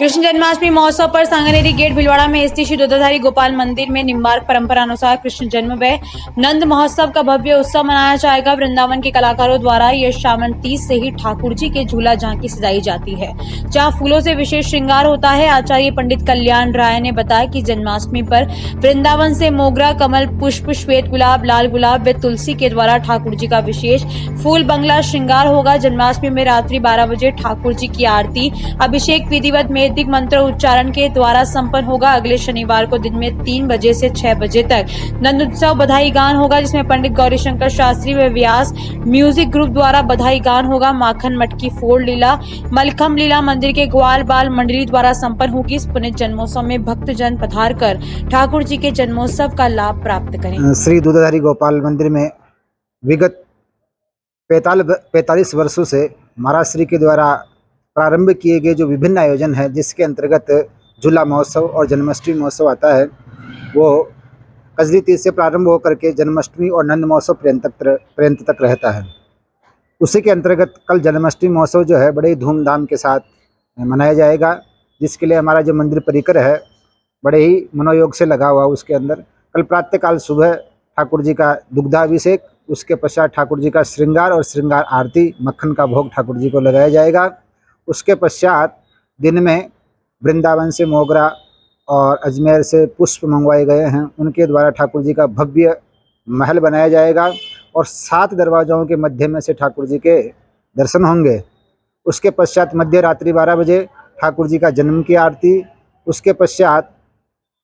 कृष्ण जन्माष्टमी महोत्सव पर सांगानेरी गेट भीलवाड़ा में स्थित श्री दूधाधारी गोपाल मंदिर में निम्बार्क परंपरा अनुसार कृष्ण जन्म व नंद महोत्सव का भव्य उत्सव मनाया जाएगा। वृंदावन के कलाकारों द्वारा यह श्रावण 30 से ही ठाकुर जी के झूला झांकी सजाई जाती है, जहां फूलों से विशेष श्रृंगार होता है। आचार्य पंडित कल्याण राय ने बताया कि जन्माष्टमी पर वृंदावन से मोगरा, कमल पुष्प, श्वेत गुलाब, लाल गुलाब व तुलसी के द्वारा ठाकुर जी का विशेष फूल बंगला श्रृंगार होगा। जन्माष्टमी में रात्रि 12 बजे ठाकुर जी की आरती अभिषेक विधिवत वैदिक मंत्र उच्चारण के द्वारा संपन्न होगा। अगले शनिवार को दिन में 3 बजे से 6 बजे तक नंद उत्सव बधाई गान होगा, जिसमें पंडित गौरीशंकर शास्त्री व व्यास म्यूजिक ग्रुप द्वारा बधाई गान होगा। माखन मटकी फोड़ लीला, मलखम लीला मंदिर के ग्वाल बाल मंडली द्वारा संपन्न होगी। इस पुण्य जन्मोत्सव में भक्तजन पधार कर ठाकुर जी के जन्मोत्सव का लाभ प्राप्त करें। श्री दूधाधारी गोपाल मंदिर में विगत 45 वर्षों से महाराज श्री के द्वारा प्रारंभ किए गए जो विभिन्न आयोजन हैं, जिसके अंतर्गत झूला महोत्सव और जन्माष्टमी महोत्सव आता है, वो कजरी तीज से प्रारंभ होकर के जन्माष्टमी और नंद महोत्सव पर्यंत तक रहता है। उसी के अंतर्गत कल जन्माष्टमी महोत्सव जो है बड़े ही धूमधाम के साथ मनाया जाएगा, जिसके लिए हमारा जो मंदिर परिकर है बड़े ही मनोयोग से लगा हुआ। उसके अंदर कल प्रातःकाल सुबह ठाकुर जी का दुग्धाभिषेक, उसके पश्चात ठाकुर जी का श्रृंगार और श्रृंगार आरती, मक्खन का भोग ठाकुर जी को लगाया जाएगा। उसके पश्चात दिन में वृंदावन से मोगरा और अजमेर से पुष्प मंगवाए गए हैं, उनके द्वारा ठाकुर जी का भव्य महल बनाया जाएगा और 7 दरवाज़ों के मध्य में से ठाकुर जी के दर्शन होंगे। उसके पश्चात मध्य रात्रि 12 बजे ठाकुर जी का जन्म की आरती, उसके पश्चात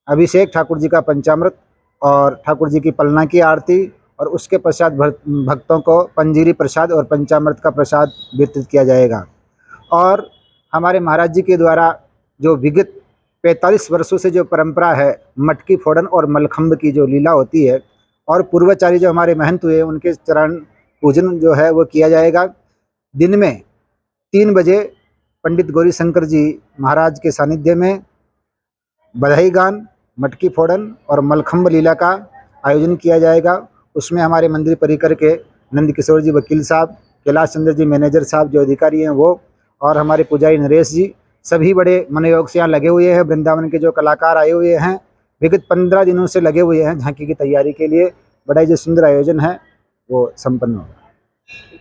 अभिषेक, ठाकुर जी का पंचामृत और ठाकुर जी की पलना की आरती, और उसके पश्चात भक्तों को पंजीरी प्रसाद और पंचामृत का प्रसाद वितरित किया जाएगा। और हमारे महाराज जी के द्वारा जो विगत 45 वर्षों से जो परंपरा है, मटकी फोड़न और मलखम्ब की जो लीला होती है, और पूर्वाचार्य जो हमारे महंत हुए उनके चरण पूजन जो है वो किया जाएगा। दिन में 3 बजे पंडित गौरीशंकर जी महाराज के सानिध्य में बधाई गान, मटकी फोड़न और मलखम्ब लीला का आयोजन किया जाएगा। उसमें हमारे मंदिर परिकर के नंद किशोर जी वकील साहब, कैलाश चंद्र जी मैनेजर साहब जो अधिकारी हैं वो, और हमारे पुजारी नरेश जी, सभी बड़े मनोयोग से यहाँ लगे हुए हैं। वृंदावन के जो कलाकार आए हुए हैं विगत 15 दिनों से लगे हुए हैं झांकी की तैयारी के लिए। बड़ा ही जो सुंदर आयोजन है वो संपन्न होगा।